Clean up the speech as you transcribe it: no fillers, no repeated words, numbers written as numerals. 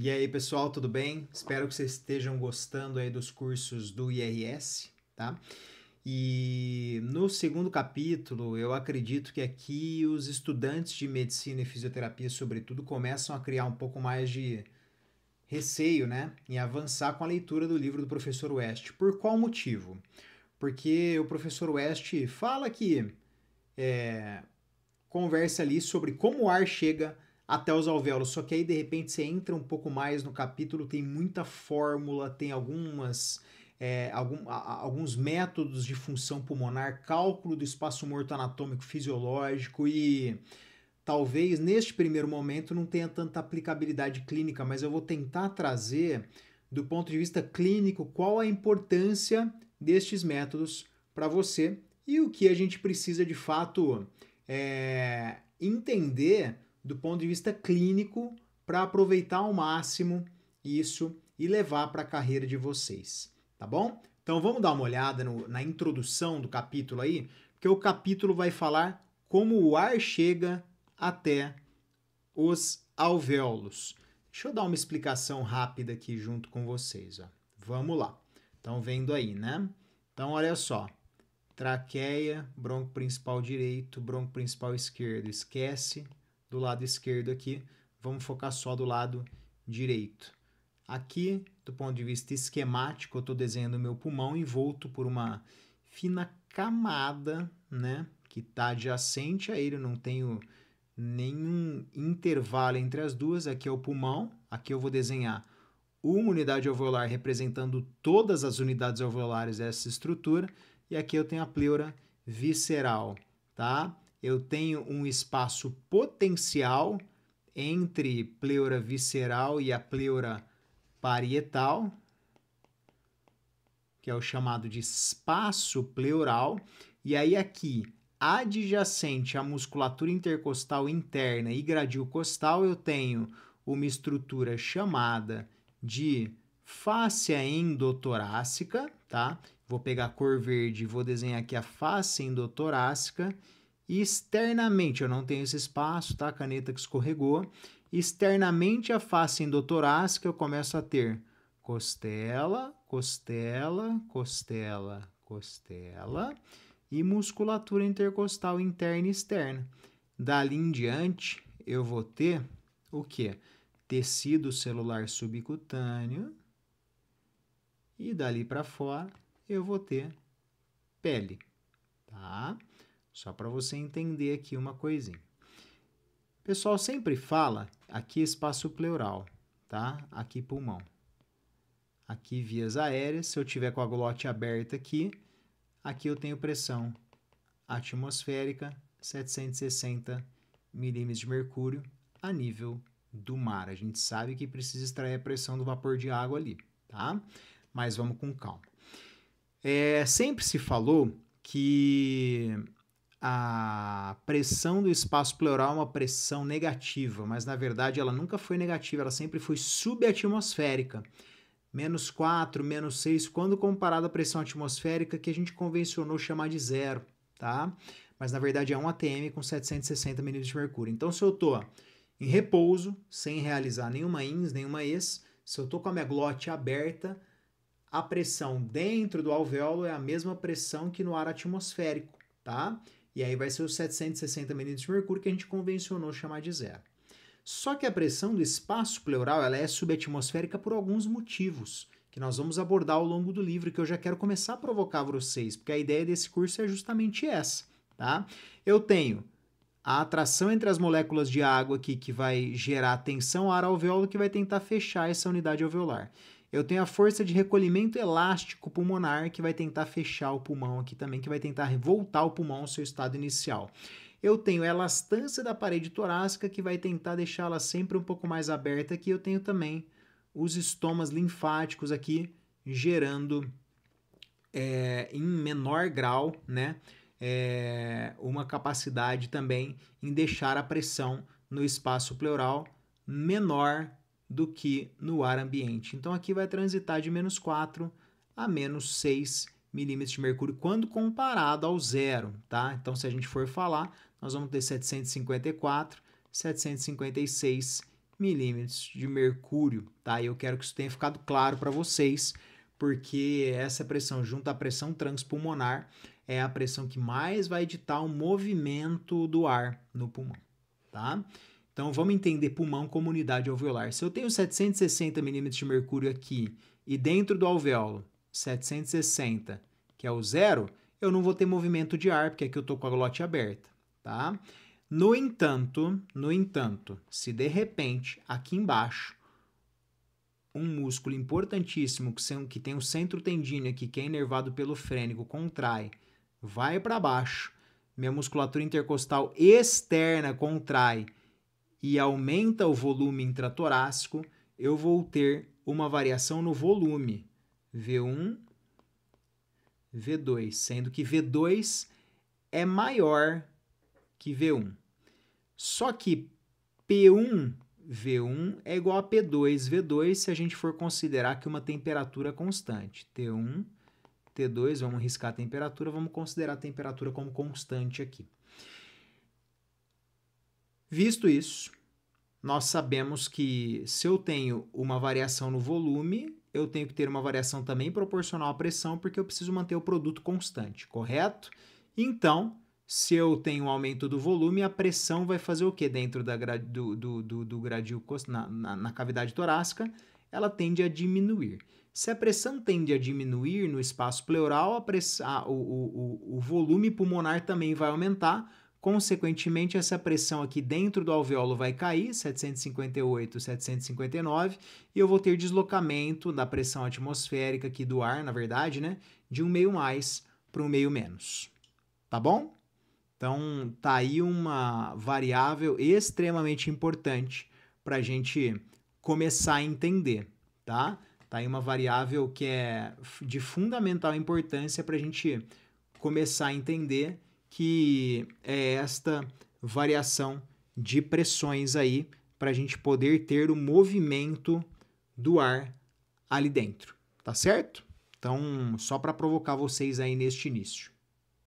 E aí, pessoal, tudo bem? Espero que vocês estejam gostando aí dos cursos do IRS, tá? E no segundo capítulo, eu acredito que aqui os estudantes de medicina e fisioterapia, sobretudo, começam a criar um pouco mais de receio, né, em avançar com a leitura do livro do professor West. Por qual motivo? Porque o professor West fala que conversa ali sobre como o ar chega até os alvéolos, só que aí de repente você entra um pouco mais no capítulo, tem muita fórmula, tem alguns métodos de função pulmonar, cálculo do espaço morto anatômico fisiológico e talvez neste primeiro momento não tenha tanta aplicabilidade clínica, mas eu vou tentar trazer do ponto de vista clínico qual a importância destes métodos para você e o que a gente precisa de fato entender do ponto de vista clínico para aproveitar ao máximo isso e levar para a carreira de vocês, tá bom? Então vamos dar uma olhada na introdução do capítulo aí, porque o capítulo vai falar como o ar chega até os alvéolos. Deixa eu dar uma explicação rápida aqui junto com vocês. Ó. Vamos lá. Estão vendo aí, né? Então, olha só. Traqueia, bronco principal direito, bronco principal esquerdo. Esquece do lado esquerdo aqui. Vamos focar só do lado direito. Aqui, do ponto de vista esquemático, eu estou desenhando o meu pulmão envolto por uma fina camada, né? Que está adjacente a ele, eu não tenho nenhum intervalo entre as duas. Aqui é o pulmão, aqui eu vou desenhar uma unidade alveolar representando todas as unidades alveolares dessa estrutura, e aqui eu tenho a pleura visceral, tá? Eu tenho um espaço potencial entre pleura visceral e a pleura parietal, que é o chamado de espaço pleural, e aí aqui adjacente à musculatura intercostal interna e gradil costal, eu tenho uma estrutura chamada de fáscia endotorácica, tá? Vou pegar a cor verde e vou desenhar aqui a fáscia endotorácica. E externamente, eu não tenho esse espaço, tá? A caneta que escorregou. Externamente a fáscia endotorácica, eu começo a ter costela, costela, costela, costela e musculatura intercostal interna e externa. Dali em diante, eu vou ter o quê? Tecido celular subcutâneo e dali para fora eu vou ter pele, tá? Só para você entender aqui uma coisinha. O pessoal sempre fala aqui espaço pleural, tá? Aqui pulmão. Aqui vias aéreas, se eu tiver com a glote aberta aqui eu tenho pressão atmosférica 760 milímetros de mercúrio a nível do mar. A gente sabe que precisa extrair a pressão do vapor de água ali, tá? Mas vamos com calma. Sempre se falou que a pressão do espaço pleural é uma pressão negativa, mas na verdade ela nunca foi negativa, ela sempre foi subatmosférica. Menos 4, menos 6, quando comparado à pressão atmosférica que a gente convencionou chamar de zero, tá? Mas na verdade é 1 atm com 760 milímetros de mercúrio. Então se eu estou em repouso, sem realizar nenhuma INS, nenhuma ES, se eu estou com a minha glote aberta, a pressão dentro do alvéolo é a mesma pressão que no ar atmosférico, tá? E aí vai ser os 760 milímetros de mercúrio que a gente convencionou chamar de zero. Só que a pressão do espaço pleural ela é subatmosférica por alguns motivos, que nós vamos abordar ao longo do livro, que eu já quero começar a provocar vocês, porque a ideia desse curso é justamente essa, tá? Eu tenho a atração entre as moléculas de água aqui, que vai gerar tensão ar-alvéolo, que vai tentar fechar essa unidade alveolar. Eu tenho a força de recolhimento elástico pulmonar, que vai tentar fechar o pulmão aqui também, que vai tentar voltar o pulmão ao seu estado inicial. Eu tenho a elastância da parede torácica, que vai tentar deixá-la sempre um pouco mais aberta aqui. Eu tenho também os estomas linfáticos aqui, gerando em menor grau, né, uma capacidade também em deixar a pressão no espaço pleural menor do que no ar ambiente. Então aqui vai transitar de menos 4 a menos 6 milímetros de mercúrio quando comparado ao zero, tá? Então se a gente for falar, nós vamos ter 754, 756 milímetros de mercúrio, tá? E eu quero que isso tenha ficado claro para vocês, porque essa pressão junto à pressão transpulmonar é a pressão que mais vai ditar o movimento do ar no pulmão, tá? Então, vamos entender pulmão como unidade alveolar. Se eu tenho 760 milímetros de mercúrio aqui e dentro do alvéolo 760, que é o zero, eu não vou ter movimento de ar, porque aqui eu estou com a glote aberta, tá? No entanto, se de repente, aqui embaixo, um músculo importantíssimo que tem o centro tendíneo aqui, que é inervado pelo frênico, contrai, vai para baixo, minha musculatura intercostal externa contrai e aumenta o volume intratorácico, eu vou ter uma variação no volume, V1, V2, sendo que V2 é maior que V1. Só que P1, V1 é igual a P2, V2, se a gente for considerar que uma temperatura constante. T1, T2, vamos riscar a temperatura, vamos considerar a temperatura como constante aqui. Visto isso, nós sabemos que se eu tenho uma variação no volume, eu tenho que ter uma variação também proporcional à pressão, porque eu preciso manter o produto constante, correto? Então, se eu tenho um aumento do volume, a pressão vai fazer o quê dentro do gradil na cavidade torácica? Ela tende a diminuir. Se a pressão tende a diminuir no espaço pleural, o volume pulmonar também vai aumentar. Consequentemente, essa pressão aqui dentro do alvéolo vai cair, 758, 759, e eu vou ter deslocamento da pressão atmosférica aqui do ar, na verdade, né, de 1 meio mais para 1 meio menos. Tá bom? Então, tá aí uma variável extremamente importante para a gente começar a entender, tá? Tá aí uma variável que é de fundamental importância para a gente começar a entender que é esta variação de pressões aí para a gente poder ter o movimento do ar ali dentro, tá certo? Então, só para provocar vocês aí neste início.